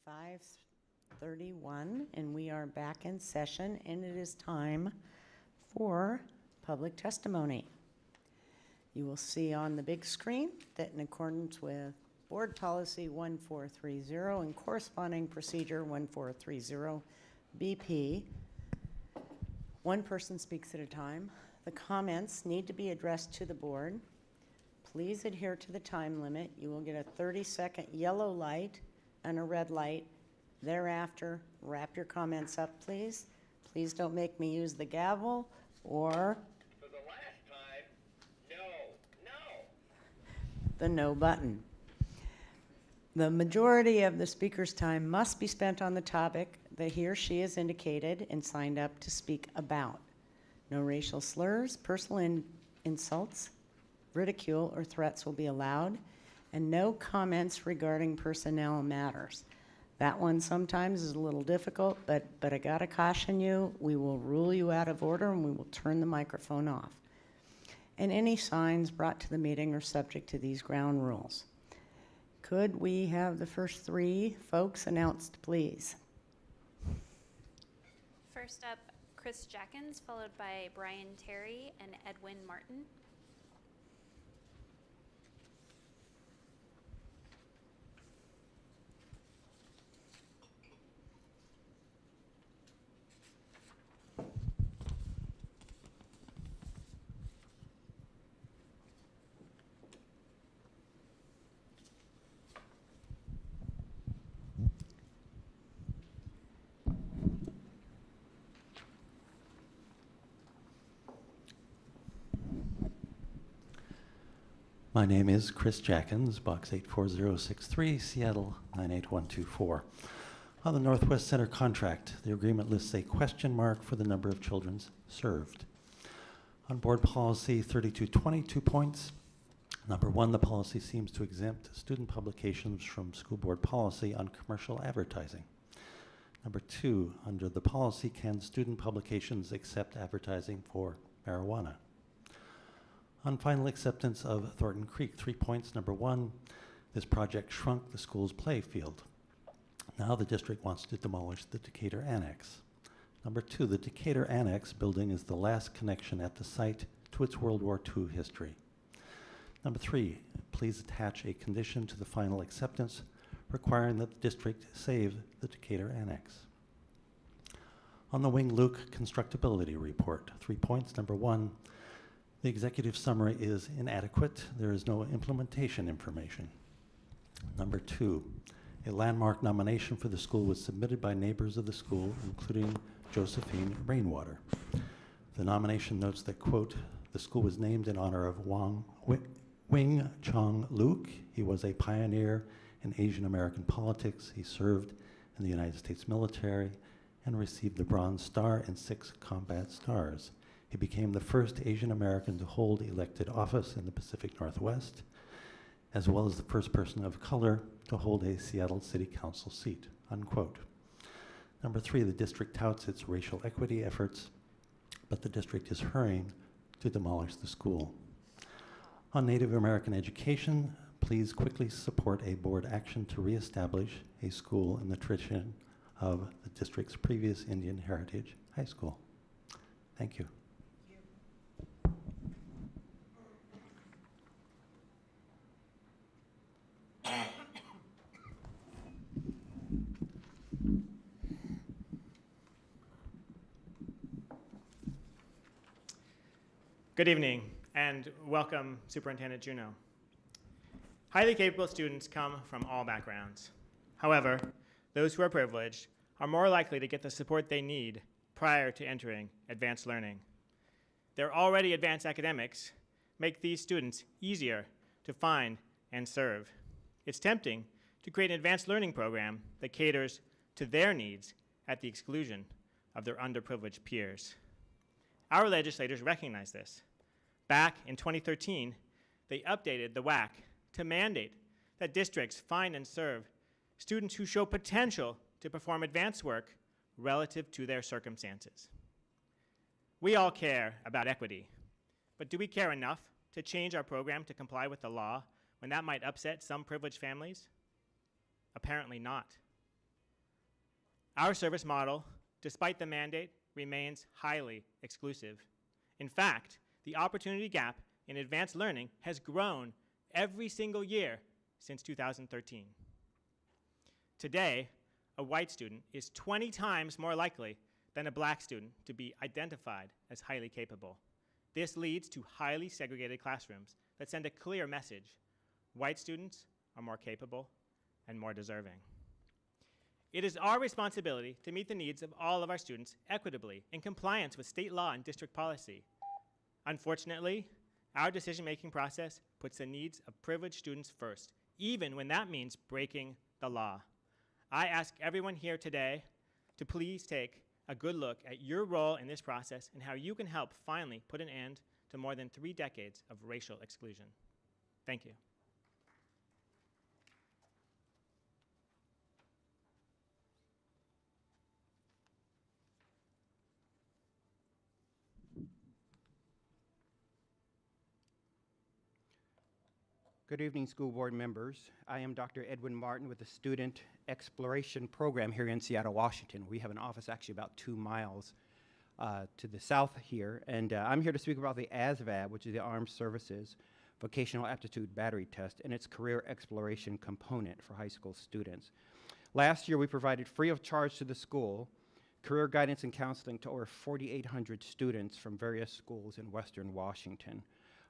5:31, and we are back in session, and it is time for public testimony. You will see on the big screen that in accordance with Board Policy 1430 and corresponding procedure 1430 BP, one person speaks at a time. The comments need to be addressed to the board. Please adhere to the time limit. You will get a 30-second yellow light and a red light. Thereafter, wrap your comments up, please. Please don't make me use the gavel or for the last time, no. The no button. The majority of the speaker's time must be spent on the topic that he or she has indicated and signed up to speak about. No racial slurs, personal insults, ridicule, or threats will be allowed, and no comments regarding personnel matters. That one sometimes is a little difficult, but I gotta caution you, we will rule you out of order and we will turn the microphone off. And any signs brought to the meeting are subject to these ground rules. Could we have the first three folks announced, please? First up, Chris Jackins, followed by Brian Terry and Edwin Martin. My name is Chris Jackins, Box 84063, Seattle 98124. On the Northwest Center contract, the agreement lists a question mark for the number of children served. On Board Policy 3220, 2 points. Number one, the policy seems to exempt student publications from school board policy on commercial advertising. Number two, under the policy, can student publications accept advertising for marijuana? On final acceptance of Thornton Creek, 3 points. Number one, this project shrunk the school's play field. Now the district wants to demolish the Decatur Annex. Number two, the Decatur Annex building is the last connection at the site to its World War II history. Number three, please attach a condition to the final acceptance requiring that the district save the Decatur Annex. On the Wing Luke constructability report, 3 points. Number one, the executive summary is inadequate. There is no implementation information. Number two, a landmark nomination for the school was submitted by neighbors of the school, including Josephine Rainwater. The nomination notes that, quote, the school was named in honor of Wing Chong Luke. He was a pioneer in Asian American politics. He served in the United States military and received the Bronze Star and 6 combat stars. He became the first Asian American to hold elected office in the Pacific Northwest, as well as the first person of color to hold a Seattle City Council seat, unquote. Number three, the district touts its racial equity efforts, but the district is hurrying to demolish the school. On Native American education, please quickly support a board action to reestablish a school in the tradition of the district's previous Indian Heritage High School. Thank you. Good evening, and welcome, Superintendent Juneau. Highly capable students come from all backgrounds. However, those who are privileged are more likely to get the support they need prior to entering advanced learning. Their already advanced academics make these students easier to find and serve. It's tempting to create an advanced learning program that caters to their needs at the exclusion of their underprivileged peers. Our legislators recognize this. Back in 2013, they updated the WAC to mandate that districts find and serve students who show potential to perform advanced work relative to their circumstances. We all care about equity, but do we care enough to change our program to comply with the law when that might upset some privileged families? Apparently not. Our service model, despite the mandate, remains highly exclusive. In fact, the opportunity gap in advanced learning has grown every single year since 2013. Today, a white student is 20 times more likely than a black student to be identified as highly capable. This leads to highly segregated classrooms that send a clear message: white students are more capable and more deserving. It is our responsibility to meet the needs of all of our students equitably in compliance with state law and district policy. Unfortunately, our decision-making process puts the needs of privileged students first, even when that means breaking the law. I ask everyone here today to please take a good look at your role in this process and how you can help finally put an end to more than 3 decades of racial exclusion. Thank you. Good evening, school board members. I am Dr. Edwin Martin with the Student Exploration Program here in Seattle, Washington. We have an office actually about 2 miles to the south here, and I'm here to speak about the ASVAB, which is the Armed Services Vocational Aptitude Battery Test, and its career exploration component for high school students. Last year, we provided free of charge to the school career guidance and counseling to over 4,800 students from various schools in Western Washington.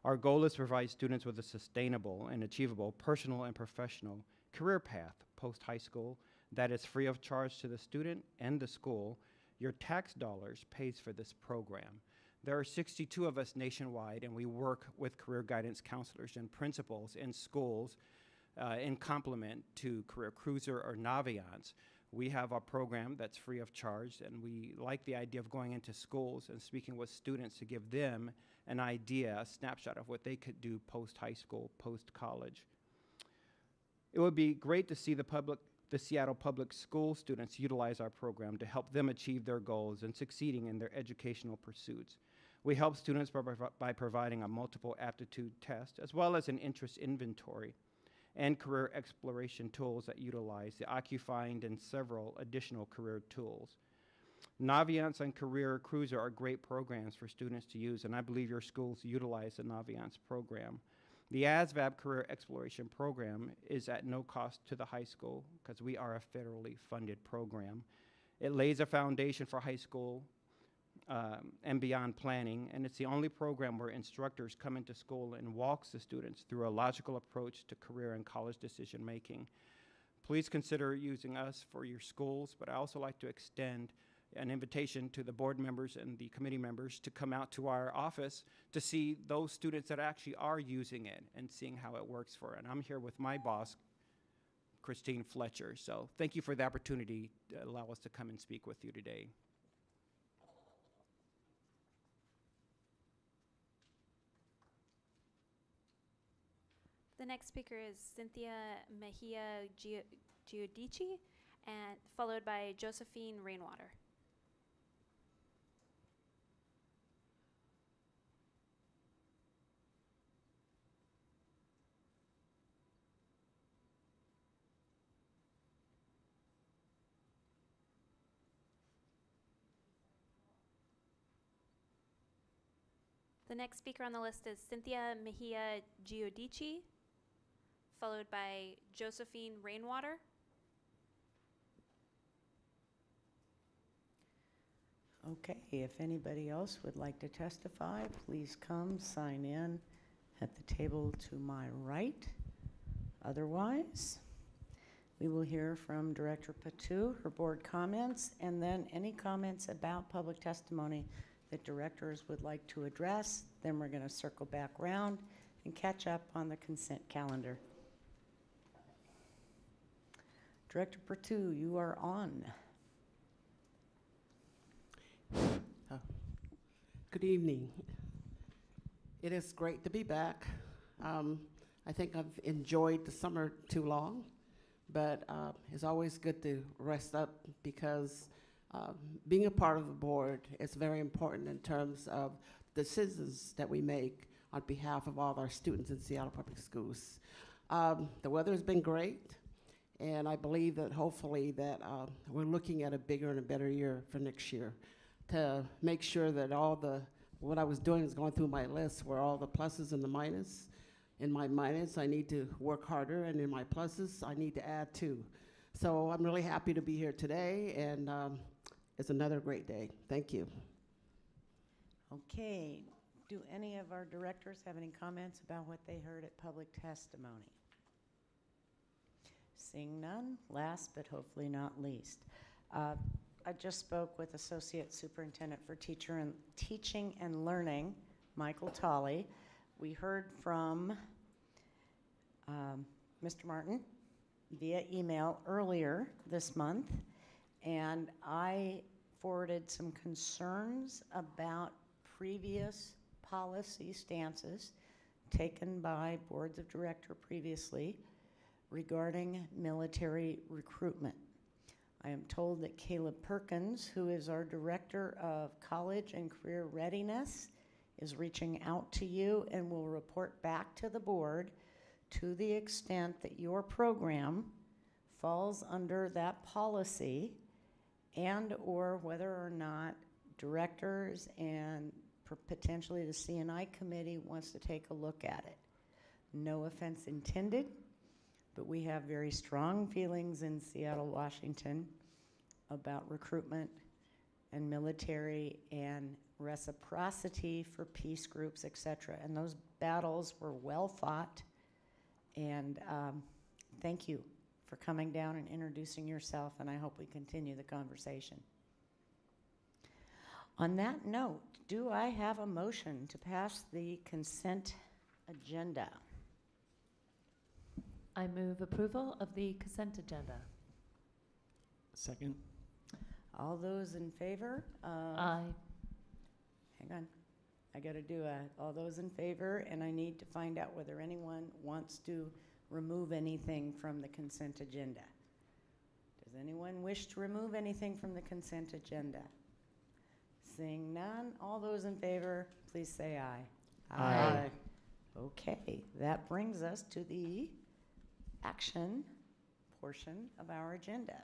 Our goal is to provide students with a sustainable and achievable personal and professional career path post-high school that is free of charge to the student and the school. Your tax dollars pays for this program. There are 62 of us nationwide, and we work with career guidance counselors and principals in schools in complement to Career Cruiser or Naviance. We have a program that's free of charge, and we like the idea of going into schools and speaking with students to give them an idea, a snapshot of what they could do post-high school, post-college. It would be great to see the Seattle Public School students utilize our program to help them achieve their goals and succeeding in their educational pursuits. We help students by providing a multiple aptitude test, as well as an interest inventory and career exploration tools that utilize the OcuFind and several additional career tools. Naviance and Career Cruiser are great programs for students to use, and I believe your schools utilize the Naviance program. The ASVAB Career Exploration Program is at no cost to the high school because we are a federally funded program. It lays a foundation for high school and beyond planning, and it's the only program where instructors come into school and walks the students through a logical approach to career and college decision making. Please consider using us for your schools, but I also like to extend an invitation to the board members and the committee members to come out to our office to see those students that actually are using it and seeing how it works for it. And I'm here with my boss, Christine Fletcher. So thank you for the opportunity to allow us to come and speak with you today. The next speaker is Cynthia Mejia Giudice, and followed by Josephine Rainwater. The next speaker on the list is Cynthia Mejia Giudice, followed by Josephine Rainwater. Okay, if anybody else would like to testify, please come sign in at the table to my right. Otherwise, we will hear from Director Patu, her board comments, and then any comments about public testimony that directors would like to address. Then we're going to circle back around and catch up on the consent calendar. Director Patu, you are on. Good evening. It is great to be back. I think I've enjoyed the summer too long, but it's always good to rest up because being a part of the board is very important in terms of decisions that we make on behalf of all of our students in Seattle Public Schools. The weather has been great, And I believe that hopefully that we're looking at a bigger and a better year for next year to make sure that what I was doing is going through my list where all the pluses and the minus. In my minus, I need to work harder, and in my pluses, I need to add too. So I'm really happy to be here today, and it's another great day. Thank you. Okay, do any of our directors have any comments about what they heard at public testimony? Seeing none, last but hopefully not least. I just spoke with Associate Superintendent for Teaching and Learning, Michael Tolley. We heard from Mr. Martin via email earlier this month, and I forwarded some concerns about previous policy stances taken by boards of director previously regarding military recruitment. I am told that Caleb Perkins, who is our Director of College and Career Readiness, is reaching out to you and will report back to the board to the extent that your program falls under that policy, and or whether or not directors and potentially the C&I committee wants to take a look at it. No offense intended, but we have very strong feelings in Seattle, Washington about recruitment and military and reciprocity for peace groups, etc. And those battles were well fought. And thank you for coming down and introducing yourself, and I hope we continue the conversation. On that note, do I have a motion to pass the consent agenda? I move approval of the consent agenda. Second. All those in favor? Aye. Hang on. I got to do all those in favor, and I need to find out whether anyone wants to remove anything from the consent agenda. Does anyone wish to remove anything from the consent agenda? Seeing none, all those in favor, please say aye. Aye. Okay, that brings us to the action portion of our agenda.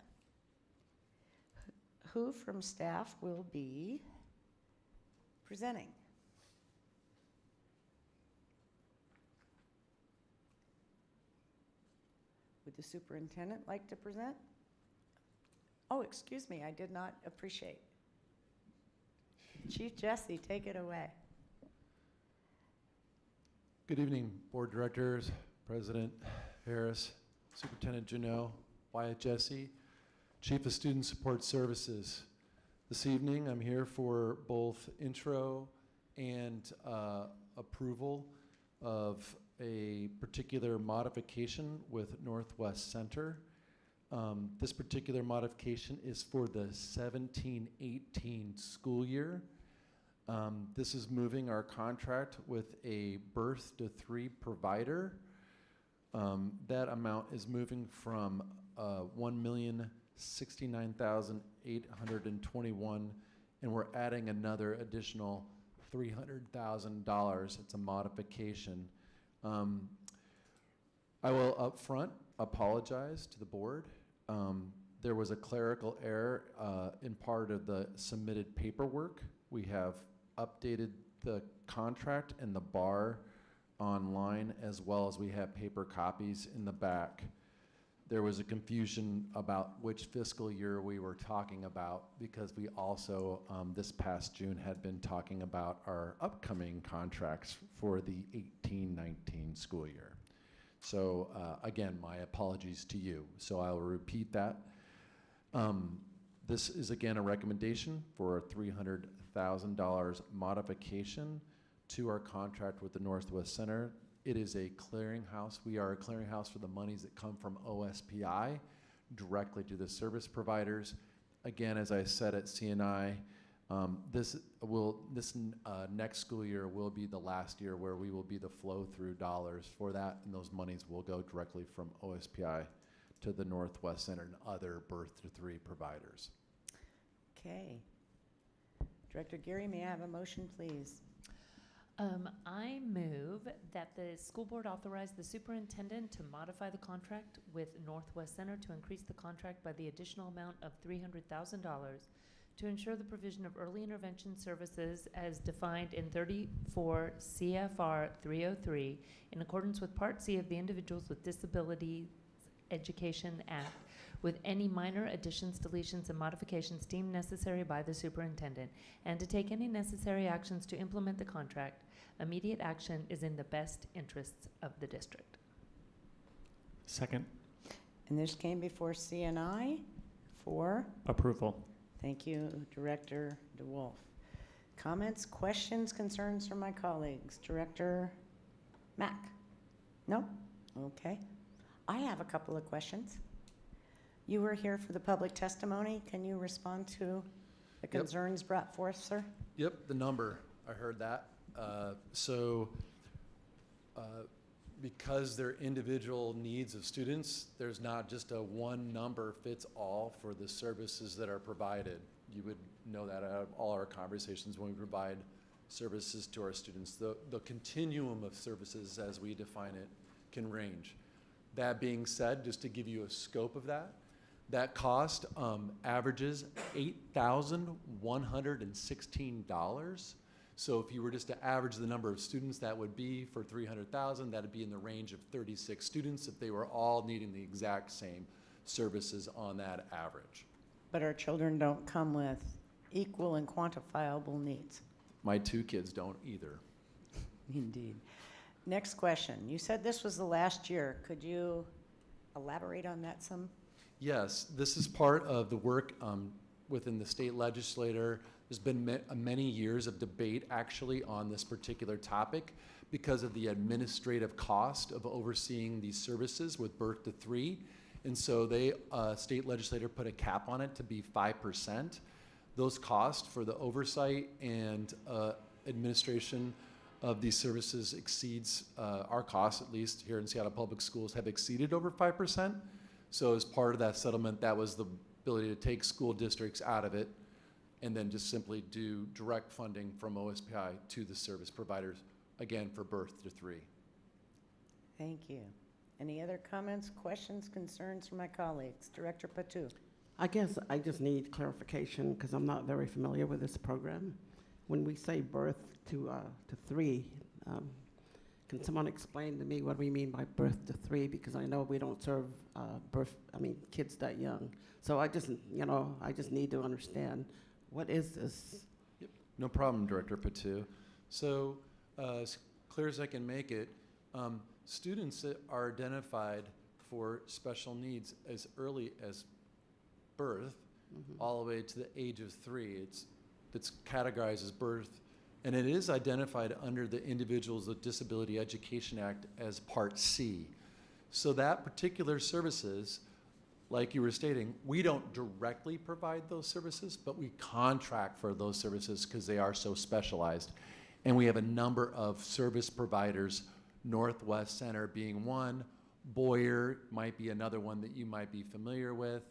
Who from staff will be presenting? Would the superintendent like to present? Oh, excuse me, I did not appreciate. Chief Jesse, take it away. Good evening, board directors, President Harris, Superintendent Juneau, Wyatt Jesse, Chief of Student Support Services. This evening, I'm here for both intro and approval of a particular modification with Northwest Center. This particular modification is for the 17-18 school year. This is moving our contract with a birth to 3 provider. That amount is moving from $1,069,821, and we're adding another additional $300,000. It's a modification. I will upfront apologize to the board. There was a clerical error in part of the submitted paperwork. We have updated the contract and the bar online, as well as we have paper copies in the back. There was a confusion about which fiscal year we were talking about, because we also, this past June, had been talking about our upcoming contracts for the 18-19 school year. So again, my apologies to you. So I will repeat that. This is again a recommendation for a $300,000 modification to our contract with the Northwest Center. It is a clearinghouse. We are a clearinghouse for the monies that come from OSPI directly to the service providers. Again, as I said at CNI, this next school year will be the last year where we will be the flow-through dollars for that, and those monies will go directly from OSPI to the Northwest Center and other birth to 3 providers. Okay. Director Geary, may I have a motion, please? I move that the school board authorize the superintendent to modify the contract with Northwest Center to increase the contract by the additional amount of $300,000 to ensure the provision of early intervention services as defined in 34 CFR 303 in accordance with Part C of the Individuals with Disabilities Education Act, with any minor additions, deletions, and modifications deemed necessary by the superintendent, and to take any necessary actions to implement the contract. Immediate action is in the best interests of the district. Second. And this came before CNI for, Approval. thank you, Director DeWolf. Comments, questions, concerns from my colleagues? Director Mack? No? Okay. I have a couple of questions. You were here for the public testimony. Can you respond to the concerns brought forth, sir? Yep, the number, I heard that. Because they're individual needs of students, there's not just a one number fits all for the services that are provided. You would know that out of all our conversations when we provide services to our students. The continuum of services as we define it can range. That being said, just to give you a scope of that, that cost averages $8,116. So if you were just to average the number of students that would be for 300,000, that'd be in the range of 36 students if they were all needing the exact same services on that average. But our children don't come with equal and quantifiable needs. My two kids don't either. Indeed. Next question. You said this was the last year. Could you elaborate on that some? Yes, this is part of the work within the state legislature. There's been many years of debate actually on this particular topic because of the administrative cost of overseeing these services with birth to 3. And so they, state legislator put a cap on it to be 5%. Those costs for the oversight and administration of these services exceeds our costs, at least here in Seattle Public Schools, have exceeded over 5%. So as part of that settlement, that was the ability to take school districts out of it and then just simply do direct funding from OSPI to the service providers, again, for birth to 3. Thank you. Any other comments, questions, concerns from my colleagues? Director Patu. I guess I just need clarification because I'm not very familiar with this program. When we say birth to 3, can someone explain to me what we mean by birth to 3? Because I know we don't serve kids that young. So I just need to understand, what is this? Yep. No problem, Director Patu. So as clear as I can make it, students that are identified for special needs as early as birth, all the way to the age of 3, it's categorized as birth, and it is identified under the Individuals with Disability Education Act as Part C. So that particular services, like you were stating, we don't directly provide those services, but we contract for those services because they are so specialized. And we have a number of service providers, Northwest Center being one, Boyer might be another one that you might be familiar with,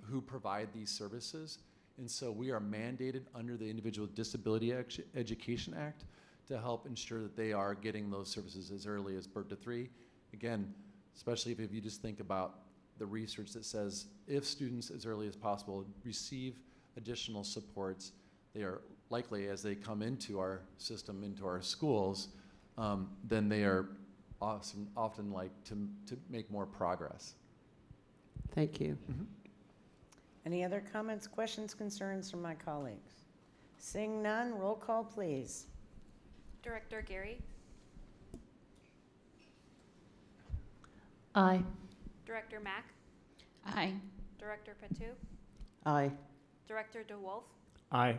who provide these services. And so we are mandated under the Individual with Disability Education Act to help ensure that they are getting those services as early as birth to 3. Again, especially if you just think about the research that says if students as early as possible receive additional supports, they are likely, as they come into our system, into our schools, then they are often like to make more progress. Thank you. Mm-hmm. Any other comments, questions, concerns from my colleagues? Seeing none, roll call, please. Director Gary, Aye. Director Mack, Aye. Director Patu, Aye. Director DeWolf, Aye.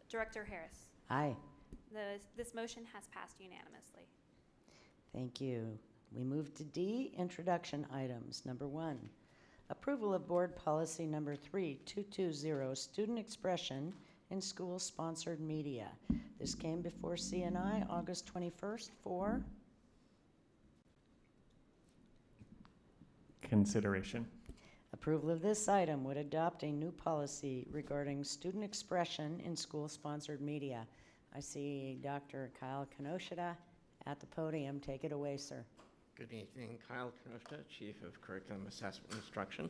Director Harris. Aye. This motion has passed unanimously. Thank you. We move to D, introduction items. Number 1, approval of board policy number 3220, student expression in school-sponsored media. This came before CNI August 21st for Consideration. approval of this item would adopt a new policy regarding student expression in school-sponsored media. I see Dr. Kyle Kenoshita at the podium. Take it away, sir. Good evening, Kyle Kenoshita, Chief of Curriculum Assessment Instruction,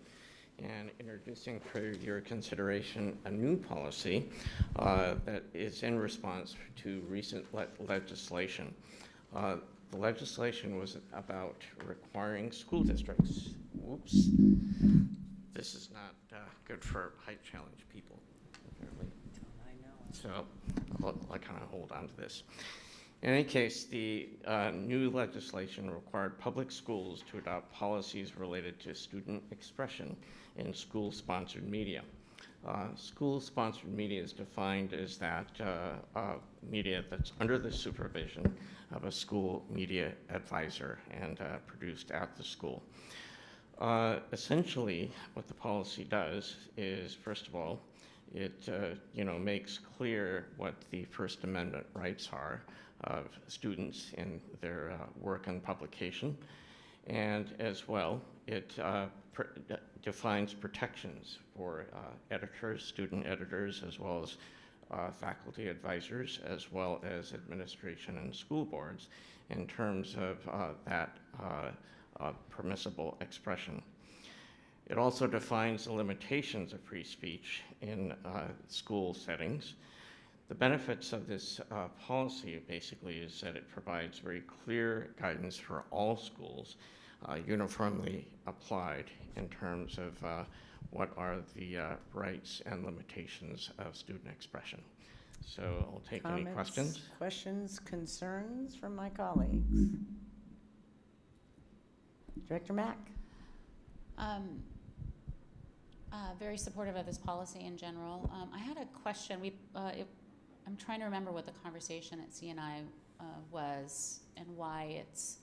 and introducing for your consideration a new policy that is in response to recent legislation. The legislation was about requiring school districts. Whoops. This is not good for height challenge people, apparently. I know. So I'll kind of hold on to this. In any case, the new legislation required public schools to adopt policies related to student expression in school-sponsored media. School-sponsored media is defined as that media that's under the supervision of a school media advisor and produced at the school. Essentially, what the policy does is, first of all, it makes clear what the First Amendment rights are of students in their work and publication, and as well, it defines protections for editors, student editors, as well as faculty advisors, as well as administration and school boards in terms of that permissible expression. It also defines the limitations of free speech in school settings. The benefits of this policy basically is that it provides very clear guidance for all schools, uniformly applied in terms of what are the rights and limitations of student expression. So I'll take any questions. Questions, concerns from my colleagues? Director Mack. Very supportive of this policy in general. I had a question. I'm trying to remember what the conversation at CNI was and why it's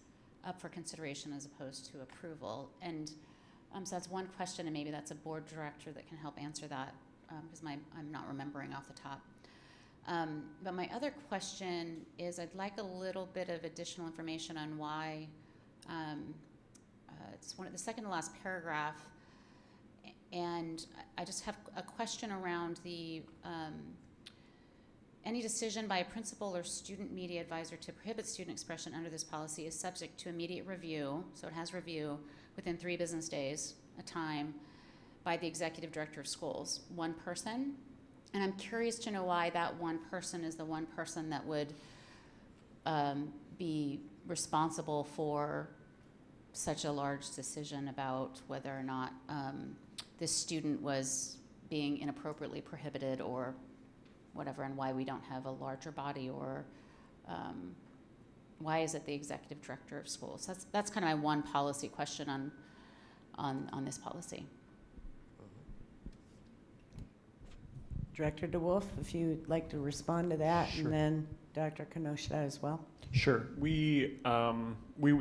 up for consideration as opposed to approval. And so that's one question, and maybe that's a board director that can help answer that because I'm not remembering off the top. But my other question is I'd like a little bit of additional information on why it's the second to last paragraph, and I just have a question around the any decision by a principal or student media advisor to prohibit student expression under this policy is subject to immediate review, so it has review within 3 business days, a time, by the executive director of schools, one person. And I'm curious to know why that one person is the one person that would be responsible for such a large decision about whether or not this student was being inappropriately prohibited or whatever, and why we don't have a larger body, or why is it the executive director of schools? That's kind of my one policy question on this policy. Director DeWolf, if you'd like to respond to that, Sure. and then Dr. Kenoshita as well. Sure. We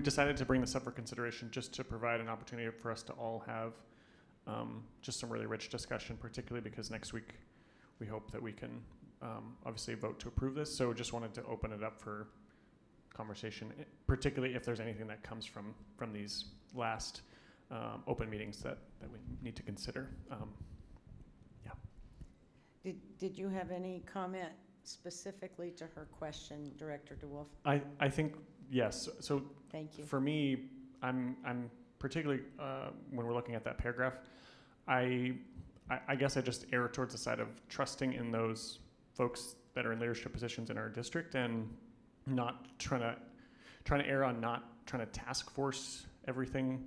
decided to bring this up for consideration just to provide an opportunity for us to all have just some really rich discussion, particularly because next week we hope that we can obviously vote to approve this. So just wanted to open it up for conversation, particularly if there's anything that comes from these last open meetings that we need to consider. Did you have any comment specifically to her question, Director DeWolf? I think yes. So Thank you. for me, I'm particularly when we're looking at that paragraph, I guess I just err towards the side of trusting in those folks that are in leadership positions in our district, and not trying to err on not trying to task force everything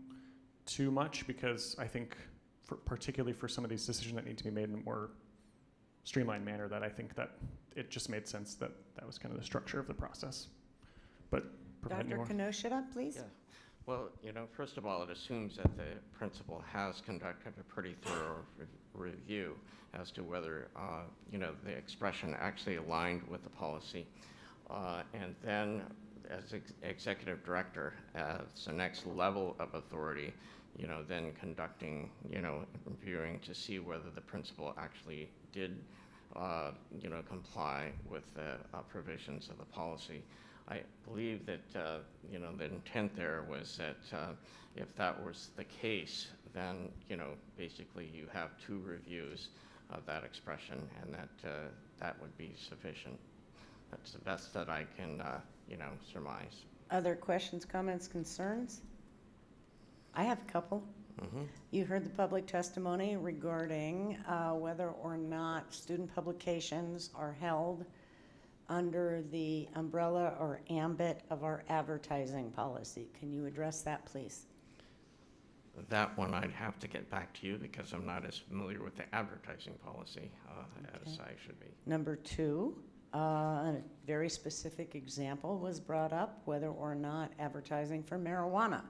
too much, because I think particularly for some of these decisions that need to be made in a more streamlined manner, that I think that it just made sense that was kind of the structure of the process. But Dr. Kenoshita, please. Yeah. Well, first of all, it assumes that the principal has conducted a pretty thorough review as to whether, the expression actually aligned with the policy. And then, as executive director, as the next level of authority, then conducting, reviewing to see whether the principal actually did, comply with the provisions of the policy. I believe that, the intent there was that if that was the case, then, basically you have 2 reviews of that expression, and that would be sufficient. That's the best that I can, surmise. Other questions, comments, concerns? I have a couple. Mm-hmm. You heard the public testimony regarding whether or not student publications are held under the umbrella or ambit of our advertising policy. Can you address that, please? That one I'd have to get back to you because I'm not as familiar with the advertising policy as I should be. Number two, a very specific example was brought up, whether or not advertising for marijuana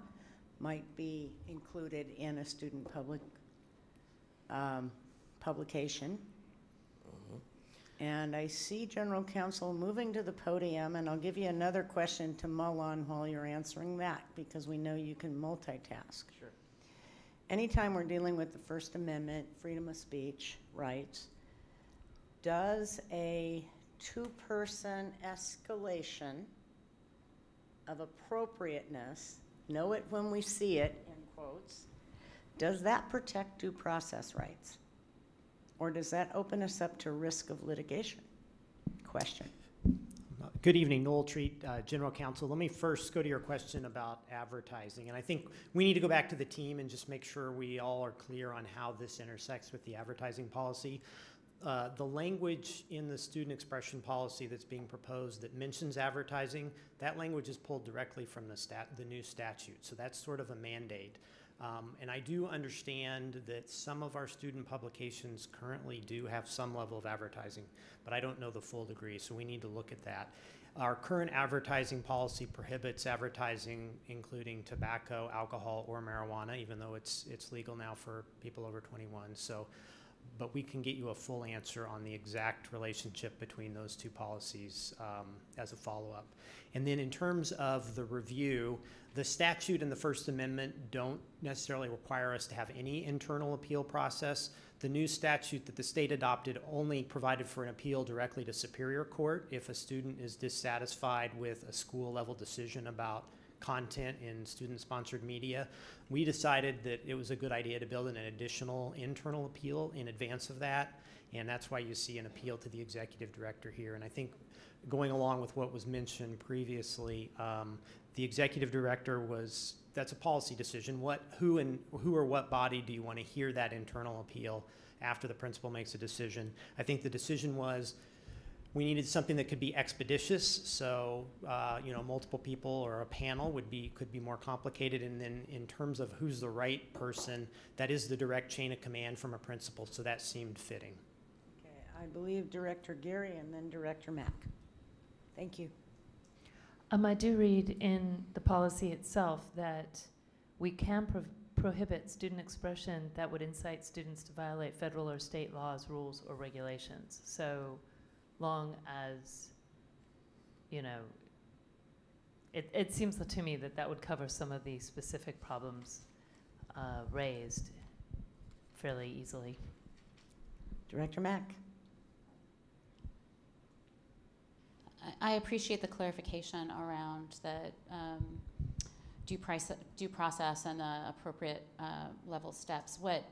might be included in a student publication. And I see General Counsel moving to the podium, and I'll give you another question to mull on while you're answering that, because we know you can multitask. Sure. Anytime we're dealing with the First Amendment, freedom of speech rights, does a two-person escalation of appropriateness, know it when we see it, in quotes, does that protect due process rights? Or does that open us up to risk of litigation? Question. Good evening, Noel Treat, General Counsel. Let me first go to your question about advertising. And I think we need to go back to the team and just make sure we all are clear on how this intersects with the advertising policy. The language in the student expression policy that's being proposed that mentions advertising, that language is pulled directly from the new statute. So that's sort of a mandate. And I do understand that some of our student publications currently do have some level of advertising, but I don't know the full degree, so we need to look at that. Our current advertising policy prohibits advertising including tobacco, alcohol, or marijuana, even though it's legal now for people over 21. So, but we can get you a full answer on the exact relationship between those two policies as a follow-up. And then in terms of the review, the statute and the First Amendment don't necessarily require us to have any internal appeal process. The new statute that the state adopted only provided for an appeal directly to Superior Court if a student is dissatisfied with a school-level decision about content in student-sponsored media. We decided that it was a good idea to build an additional internal appeal in advance of that, and that's why you see an appeal to the executive director here. And I think going along with what was mentioned previously, the executive director that's a policy decision. Who or what body do you want to hear that internal appeal after the principal makes a decision? I think the decision was we needed something that could be expeditious, so multiple people or a panel could be more complicated. And then in terms of who's the right person, that is the direct chain of command from a principal, so that seemed fitting. Okay, I believe Director Geary and then Director Mack. Thank you. I do read in the policy itself that we can prohibit student expression that would incite students to violate federal or state laws, rules, or regulations. So long as, it seems to me that would cover some of the specific problems raised fairly easily. Director Mack. I appreciate the clarification around the due process and the appropriate level steps. What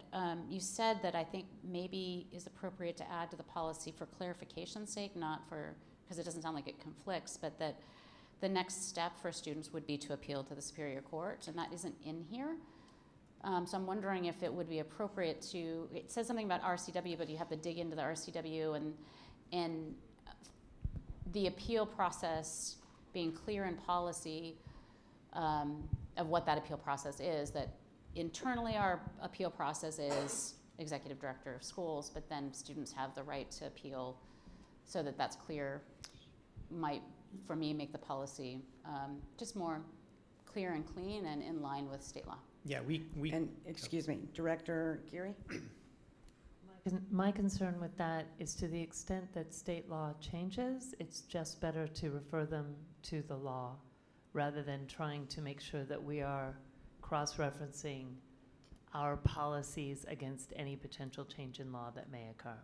you said that I think maybe is appropriate to add to the policy for clarification's sake, not for, because it doesn't sound like it conflicts, but that the next step for students would be to appeal to the Superior Court, and that isn't in here. So I'm wondering if it would be appropriate to, it says something about RCW, but you have to dig into the RCW and the appeal process being clear in policy of what that appeal process is, that internally our appeal process is executive director of schools, but then students have the right to appeal, so that that's clear, might, for me, make the policy just more clear and clean and in line with state law. Yeah, And excuse me, Director Geary? My concern with that is to the extent that state law changes, it's just better to refer them to the law rather than trying to make sure that we are cross-referencing our policies against any potential change in law that may occur.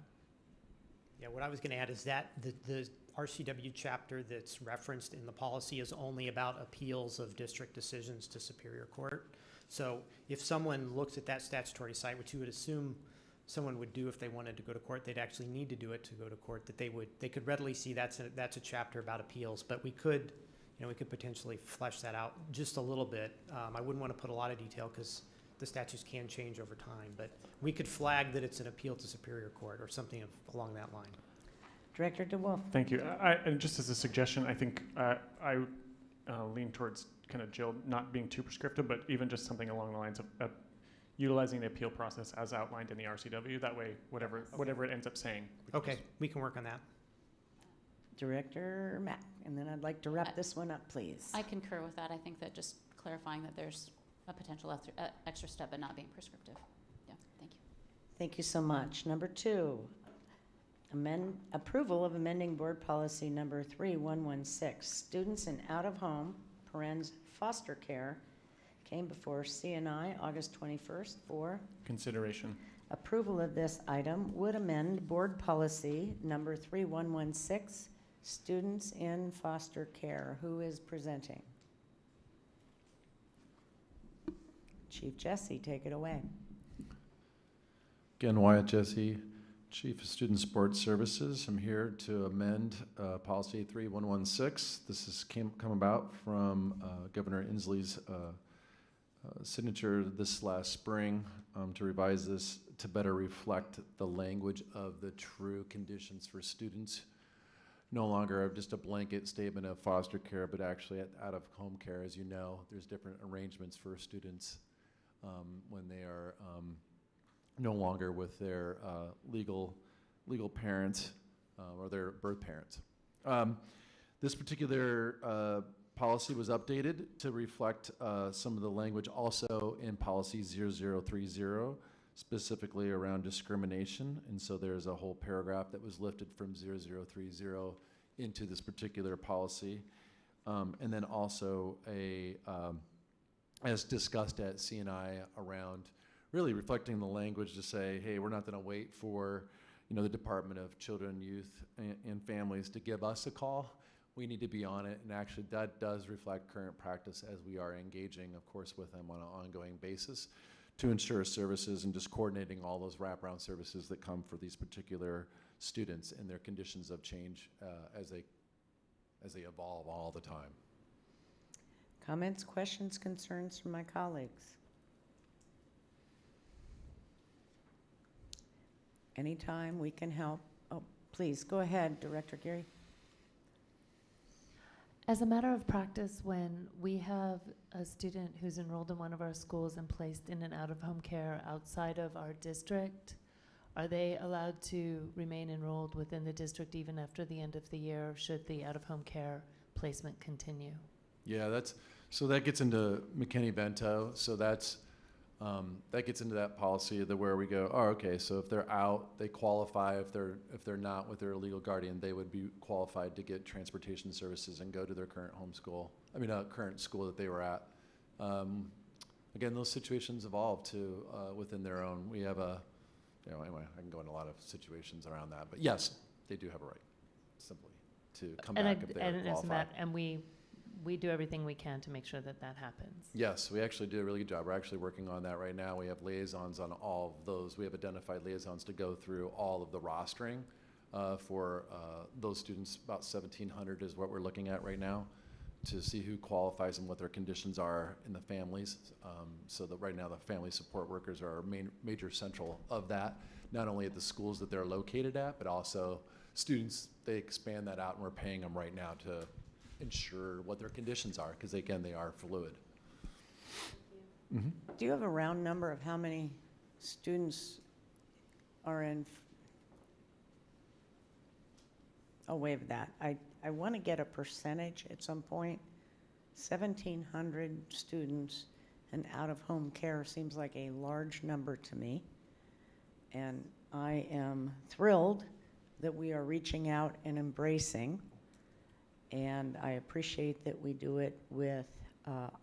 Yeah, what I was going to add is that the RCW chapter that's referenced in the policy is only about appeals of district decisions to Superior Court. So if someone looks at that statutory site, which you would assume someone would do if they wanted to go to court. They'd actually need to do it to go to court. That they could readily see that's a chapter about appeals. But we could potentially flesh that out just a little bit. I wouldn't want to put a lot of detail because the statutes can change over time. But we could flag that it's an appeal to Superior Court or something along that line. Director DeWolf. Thank you. And just as a suggestion, I think I lean towards kind of Jill not being too prescriptive, but even just something along the lines of utilizing the appeal process as outlined in the RCW. That way, whatever it ends up saying. Okay, we can work on that. Director Mack, and then I'd like to wrap this one up, please. I concur with that. I think that just clarifying that there's a potential extra step but not being prescriptive. Yeah, thank you. Thank you so much. Number 2, approval of amending board policy number 3116. Students in out-of-home, parens foster care, came before CNI August 21st for consideration. Approval of this item would amend board policy number 3116, students in foster care. Who is presenting? Chief Jesse, take it away. Again, Wyatt Jesse, Chief of Student Support Services. I'm here to amend policy 3116. This has come about from Governor Inslee's signature this last spring to revise this to better reflect the language of the true conditions for students. No longer just a blanket statement of foster care, but actually out-of-home care. As you know, there's different arrangements for students when they are no longer with their legal parents or their birth parents. This particular policy was updated to reflect some of the language also in policy 0030, specifically around discrimination. And so there's a whole paragraph that was lifted from 0030 into this particular policy. And then also as discussed at CNI around really reflecting the language to say, hey, we're not going to wait for the Department of Children, Youth, and Families to give us a call. We need to be on it, and actually that does reflect current practice as we are engaging, of course, with them on an ongoing basis to ensure services and just coordinating all those wraparound services that come for these particular students and their conditions of change as they evolve all the time. Comments, questions, concerns from my colleagues? Anytime we can help. Oh, please, go ahead, Director Geary. As a matter of practice, when we have a student who's enrolled in one of our schools and placed in an out-of-home care outside of our district, are they allowed to remain enrolled within the district even after the end of the year, or should the out-of-home care placement continue? Yeah, that gets into McKinney-Vento. So that gets into that policy where we go, oh, okay, so if they're out, they qualify. If they're not with their legal guardian, they would be qualified to get transportation services and go to their current current school that they were at. Again, those situations evolve to within their own. We have anyway, I can go into a lot of situations around that, but yes, they do have a right, simply, to come back if they're qualified. And we do everything we can to make sure that happens. Yes, we actually do a really good job. We're actually working on that right now. We have liaisons on all of those. We have identified liaisons to go through all of the rostering for those students. About 1,700 is what we're looking at right now to see who qualifies and what their conditions are in the families. So that right now the family support workers are our major central of that, not only at the schools that they're located at, but also students. They expand that out, and we're paying them right now to ensure what their conditions are, because again, they are fluid. Mm-hmm. Do you have a round number of how many students are in? I'll waive that. I want to get a percentage at some point. 1,700 students and out-of-home care seems like a large number to me. And I am thrilled that we are reaching out and embracing. And I appreciate that we do it with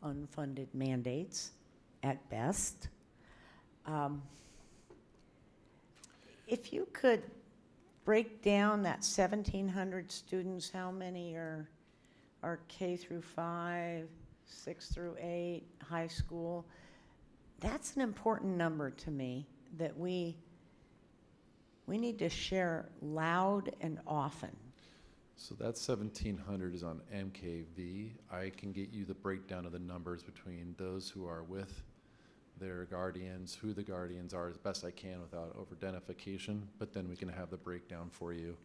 unfunded mandates at best. If you could break down that 1,700 students, how many are K through 5, 6 through 8, high school? That's an important number to me that we We need to share loud and often. So that 1,700 is on MKV. I can get you the breakdown of the numbers between those who are with their guardians, who the guardians are as best I can without over-identification, but then we can have the breakdown for you.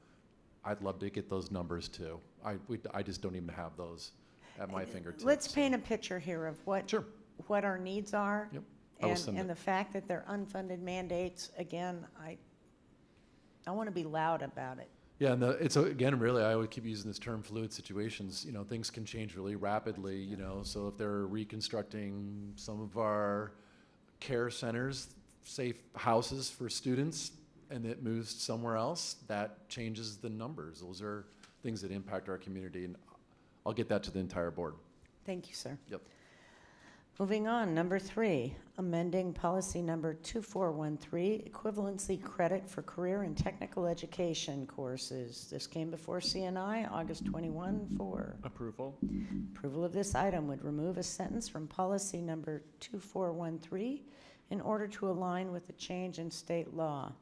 I'd love to get those numbers too. I just don't even have those at my fingertips. Let's paint a picture here of what, Sure. what our needs are. Yep. I will send And it. the fact that they're unfunded mandates, again, I want to be loud about it. Yeah, and it's again, really, I would keep using this term fluid situations. You know, things can change really rapidly, you know, so if they're reconstructing some of our care centers, safe houses for students, and it moves somewhere else, that changes the numbers. Those are things that impact our community, and I'll get that to the entire board. Thank you, sir. Yep. Moving on, number 3, amending policy number 2413, equivalency credit for career and technical education courses. This came before CNI, August 21, 4. Approval. Approval of this item would remove a sentence from policy number 2413 in order to align with the change in state law.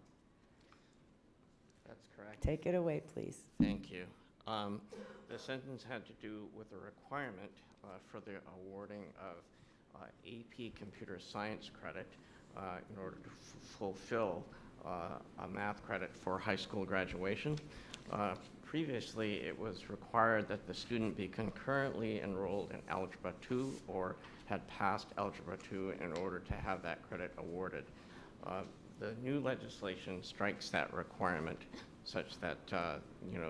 That's correct. Take it away, please. Thank you. The sentence had to do with a requirement for the awarding of AP Computer Science credit in order to fulfill a math credit for high school graduation. Previously, it was required that the student be concurrently enrolled in Algebra 2 or had passed Algebra 2 in order to have that credit awarded. The new legislation strikes that requirement such that a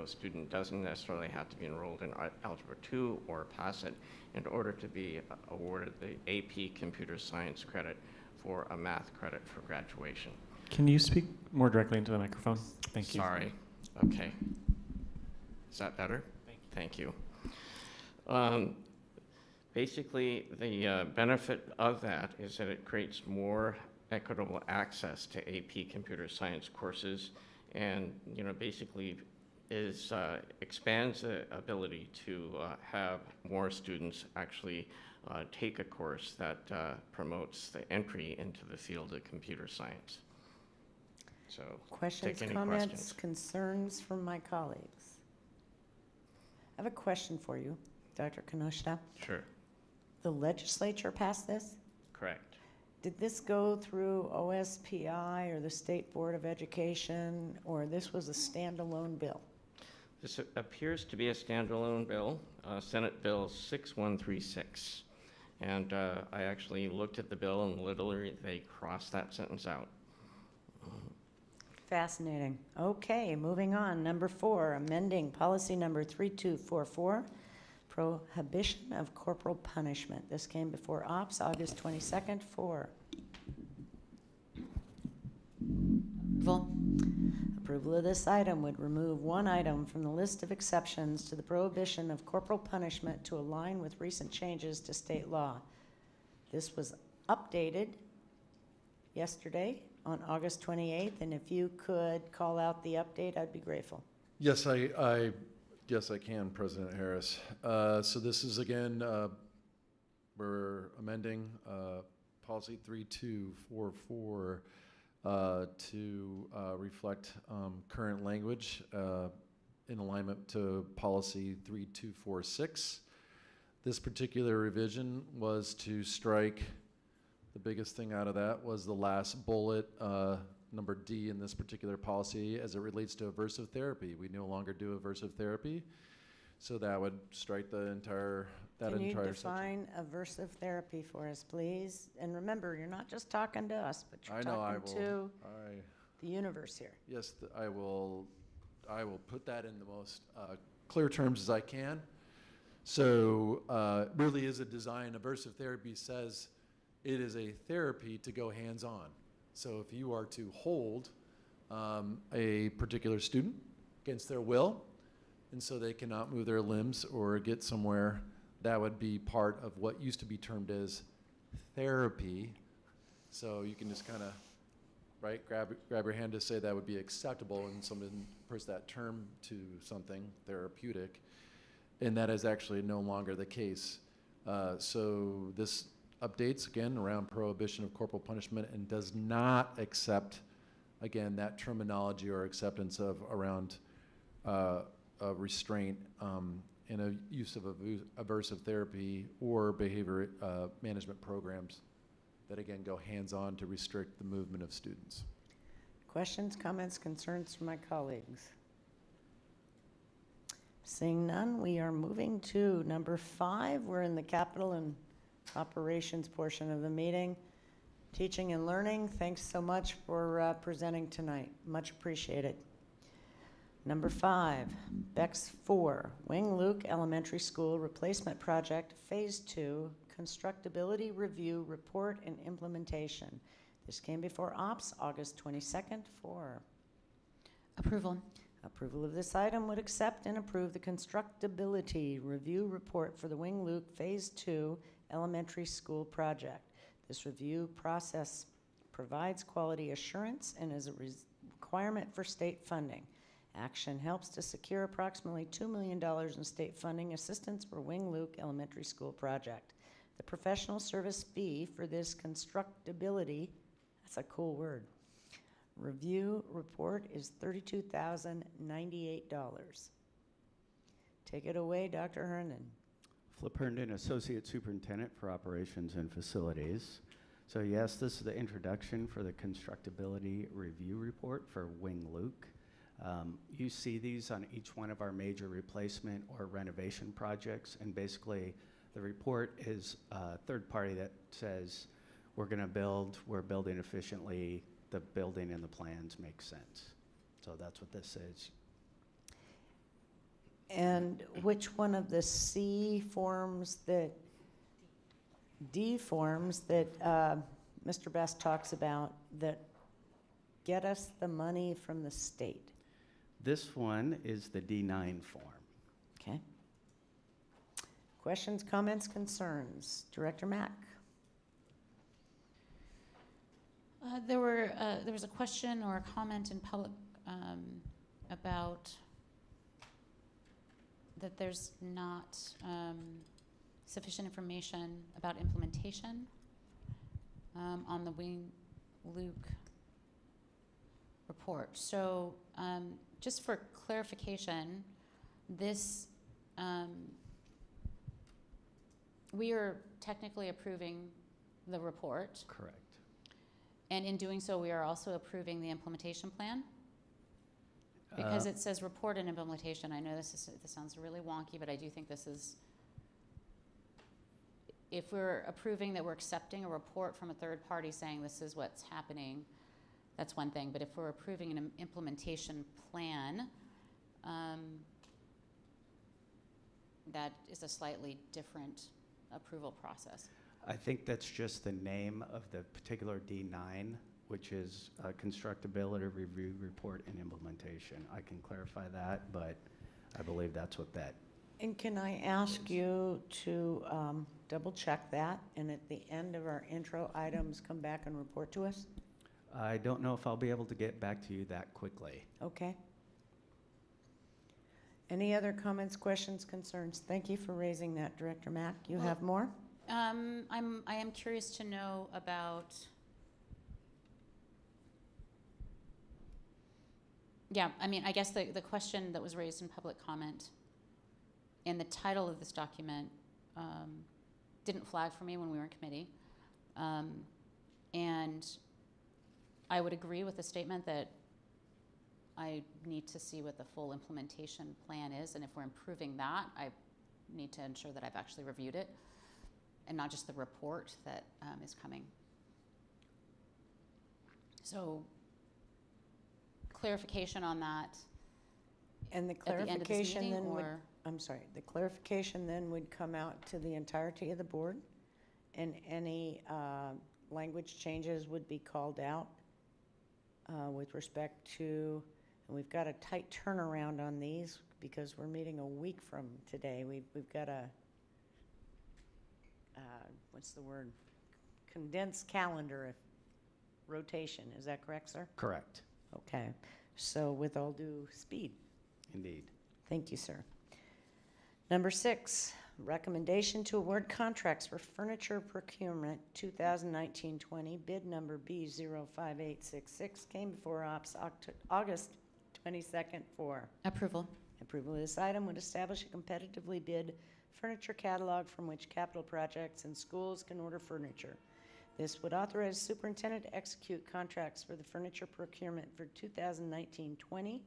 student doesn't necessarily have to be enrolled in Algebra 2 or pass it in order to be awarded the AP Computer Science credit for a math credit for graduation. Can you speak more directly into the microphone? Thank you. Sorry. Okay. Is that better? Thank you. Basically, the benefit of that is that it creates more equitable access to AP Computer Science courses, and basically expands the ability to have more students actually take a course that promotes the entry into the field of computer science. So, Questions, take any comments, questions. concerns from my colleagues? I have a question for you, Dr. Kanoshita. Sure. The legislature passed this? Correct. Did this go through OSPI or the State Board of Education, or this was a standalone bill? This appears to be a standalone bill, Senate Bill 6136. And I actually looked at the bill and literally they crossed that sentence out. Fascinating. Okay, moving on. Number 4, amending policy number 3244, prohibition of corporal punishment. This came before Ops, August 22nd, 4. Approval. Approval of this item would remove one item from the list of exceptions to the prohibition of corporal punishment to align with recent changes to state law. This was updated yesterday on August 28th, and if you could call out the update, I'd be grateful. Yes, yes, I can, President Harris. So this is again, we're amending policy 3244 to reflect current language in alignment to policy 3246. This particular revision was to strike, the biggest thing out of that was the last bullet, number D in this particular policy as it relates to aversive therapy. We no longer do aversive therapy, so that would strike the entire Can you section. define aversive therapy for us, please? And remember, you're not just talking to us, but you're talking to the universe here. Yes, I will put that in the most clear terms as I can. So really is a design. Aversive therapy says it is a therapy to go hands-on. So if you are to hold a particular student against their will, and so they cannot move their limbs or get somewhere, that would be part of what used to be termed as therapy. So you can just kind of, right, grab your hand to say that would be acceptable, and someone puts that term to something therapeutic, and that is actually no longer the case. So this updates again around prohibition of corporal punishment and does not accept again, that terminology or acceptance of around restraint in a use of aversive therapy or behavior management programs that again go hands-on to restrict the movement of students. Questions, comments, concerns from my colleagues? Seeing none, we are moving to number 5. We're in the capital and operations portion of the meeting. Teaching and learning, thanks so much for presenting tonight. Much appreciated. Number 5, BEX 4, Wing Luke Elementary School Replacement Project, Phase 2, Constructability Review Report and Implementation. This came before OPS August 22nd for Approval. approval of this item. Would accept and approve the Constructability Review Report for the Wing Luke Phase 2 Elementary School Project. This review process provides quality assurance and is a requirement for state funding. Action helps to secure approximately $2 million in state funding assistance for Wing Luke Elementary School project. The professional service fee for this constructability, that's a cool word, review report is $32,098. Take it away, Dr. Herndon. Flip Herndon, Associate Superintendent for Operations and Facilities. So yes, this is the introduction for the Constructability Review Report for Wing Luke. You see these on each one of our major replacement or renovation projects, and basically the report is a third party that says we're going to build, we're building efficiently, the building and the plans make sense. So that's what this is. And which one of the D forms that Mr. Best talks about that get us the money from the state? This one is the D9 form. Okay. Questions, comments, concerns? Director Mack. There was a question or a comment in public about that there's not sufficient information about implementation on the Wing Luke report. So just for clarification, this we are technically approving the report. Correct. And in doing so, we are also approving the implementation plan? Because it says report and implementation. I know this sounds really wonky, but I do think this is, if we're approving that we're accepting a report from a third party saying this is what's happening, that's one thing. But if we're approving an implementation plan, that is a slightly different approval process. I think that's just the name of the particular D9, which is Constructability Review Report and Implementation. I can clarify that, but I believe that's what that And can I ask you to double check that, and at the end of our intro items, come back and report to us? I don't know if I'll be able to get back to you that quickly. Okay. Any other comments, questions, concerns? Thank you for raising that, Director Mack. You have more? I am curious to know about, yeah, I mean, I guess the question that was raised in public comment and the title of this document didn't flag for me when we were in committee. And I would agree with the statement that I need to see what the full implementation plan is, and if we're improving that, I need to ensure that I've actually reviewed it and not just the report that is coming. So clarification on that. And the at the end of this clarification meeting, then would, or I'm sorry, the clarification then would come out to the entirety of the board, and any language changes would be called out with respect to, and we've got a tight turnaround on these because we're meeting a week from today. We've got a, what's the word? Condensed calendar rotation. Is that correct, sir? Correct. Okay. So with all due speed. Indeed. Thank you, sir. Number 6, recommendation to award contracts for furniture procurement 2019-20, bid number B05866, came before Ops August 22nd for Approval. approval. Of this item would establish a competitively bid furniture catalog from which capital projects and schools can order furniture. This would authorize the superintendent to execute contracts for the furniture procurement for 2019-20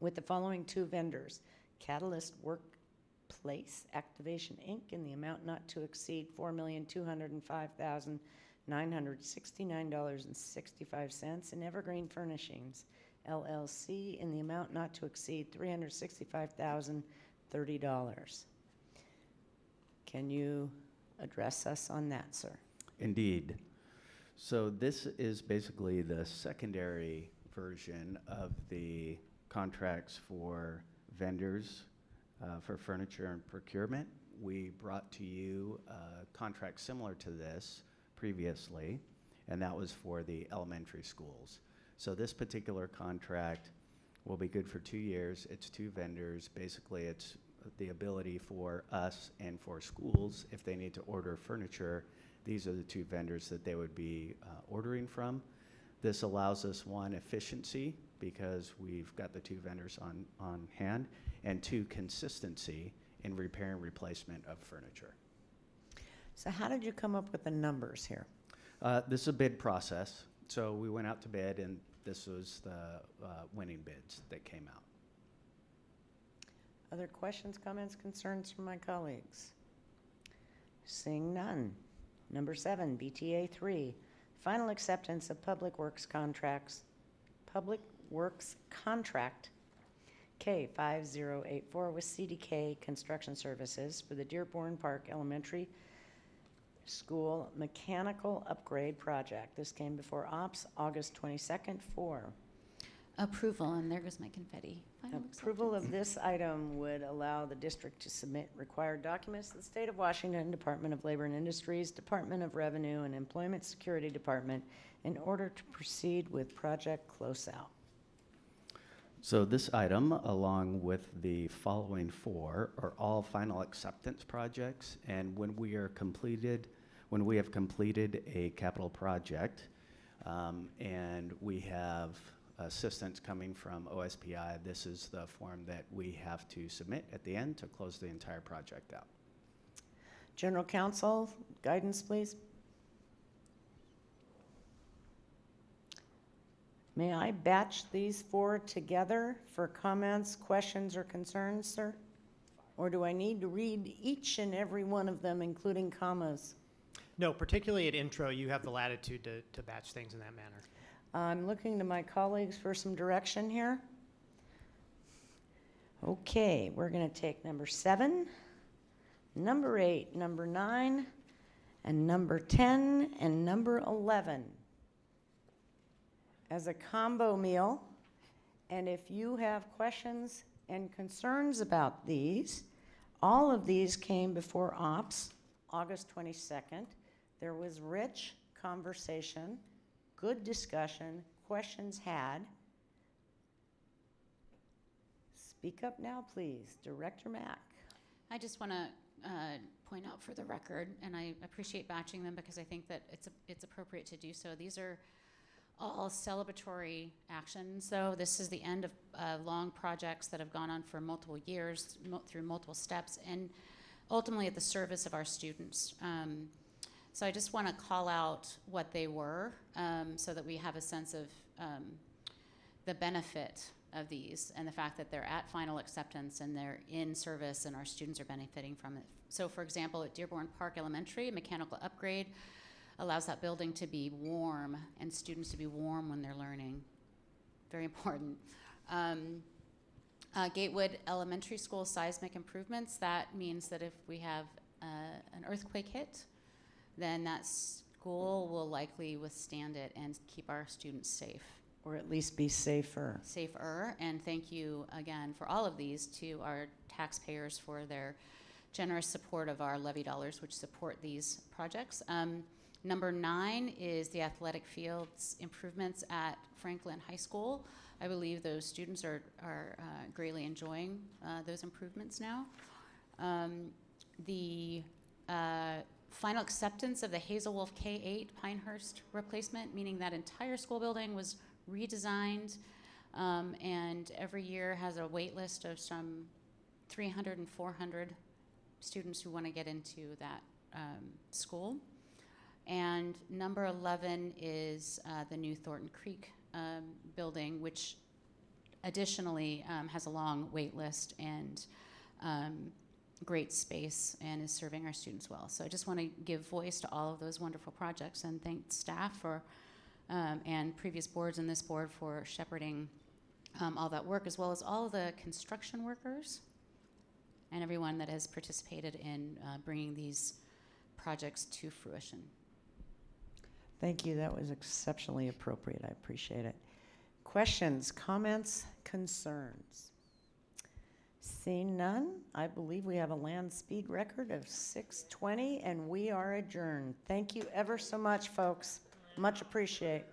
with the following two vendors: Catalyst Workplace Activation, Inc., in the amount not to exceed $4,205,969.65, and Evergreen Furnishings, LLC, in the amount not to exceed $365,030. Can you address us on that, sir? Indeed. So this is basically the secondary version of the contracts for vendors for furniture and procurement. We brought to you a contract similar to this previously, and that was for the elementary schools. So this particular contract will be good for 2 years. It's two vendors. Basically, it's the ability for us and for schools, if they need to order furniture, these are the two vendors that they would be ordering from. This allows us, one, efficiency, because we've got the two vendors on hand, and two, consistency in repair and replacement of furniture. So how did you come up with the numbers here? This is a bid process. So we went out to bid, and this was the winning bids that came out. Other questions, comments, concerns from my colleagues? Seeing none. Number 7, BTA 3, final acceptance of Public Works contract K5084 with CDK Construction Services for the Dearborn Park Elementary School Mechanical Upgrade Project. This came before Ops August 22nd for Approval, and there goes my confetti. Final approval acceptance. of this item would allow the district to submit required documents to the State of Washington Department of Labor and Industries, Department of Revenue, and Employment Security Department in order to proceed with project closeout. So this item, along with the following four, are all final acceptance projects, and when we have completed a capital project, and we have assistance coming from OSPI, this is the form that we have to submit at the end to close the entire project out. General Counsel, guidance, please. May I batch these four together for comments, questions, or concerns, sir? Or do I need to read each and every one of them, including commas? No, particularly at intro, you have the latitude to batch things in that manner. I'm looking to my colleagues for some direction here. Okay, we're going to take number 7, number 8, number 9, and number 10, and number 11 as a combo meal. And if you have questions and concerns about these, all of these came before Ops August 22nd. There was rich conversation, good discussion, questions had. Speak up now, please. Director Mack. I just want to point out for the record, and I appreciate batching them because I think that it's appropriate to do so. These are all celebratory actions, though. This is the end of long projects that have gone on for multiple years, through multiple steps, and ultimately at the service of our students. So I just want to call out what they were so that we have a sense of the benefit of these and the fact that they're at final acceptance and they're in service and our students are benefiting from it. So for example, at Dearborn Park Elementary, a mechanical upgrade allows that building to be warm and students to be warm when they're learning. Very important. Gatewood Elementary School seismic improvements, that means that if we have an earthquake hit, then that school will likely withstand it and keep our students safe. Or at least be safer. Safer, and thank you again for all of these to our taxpayers for their generous support of our levy dollars, which support these projects. Number 9 is the athletic fields improvements at Franklin High School. I believe those students are greatly enjoying those improvements now. the final acceptance of the Hazelwolf K-8 Pinehurst replacement, meaning that entire school building was redesigned, and every year has a wait list of some 300 and 400 students who want to get into that school. And number 11 is the new Thornton Creek building, which additionally has a long wait list and great space and is serving our students well. So I just want to give voice to all of those wonderful projects and thank staff for and previous boards and this board for shepherding all that work, as well as all of the construction workers and everyone that has participated in bringing these projects to fruition. Thank you. That was exceptionally appropriate. I appreciate it. Questions, comments, concerns? Seeing none, I believe we have a land speed record of 6:20, and we are adjourned. Thank you ever so much, folks. Much appreciate.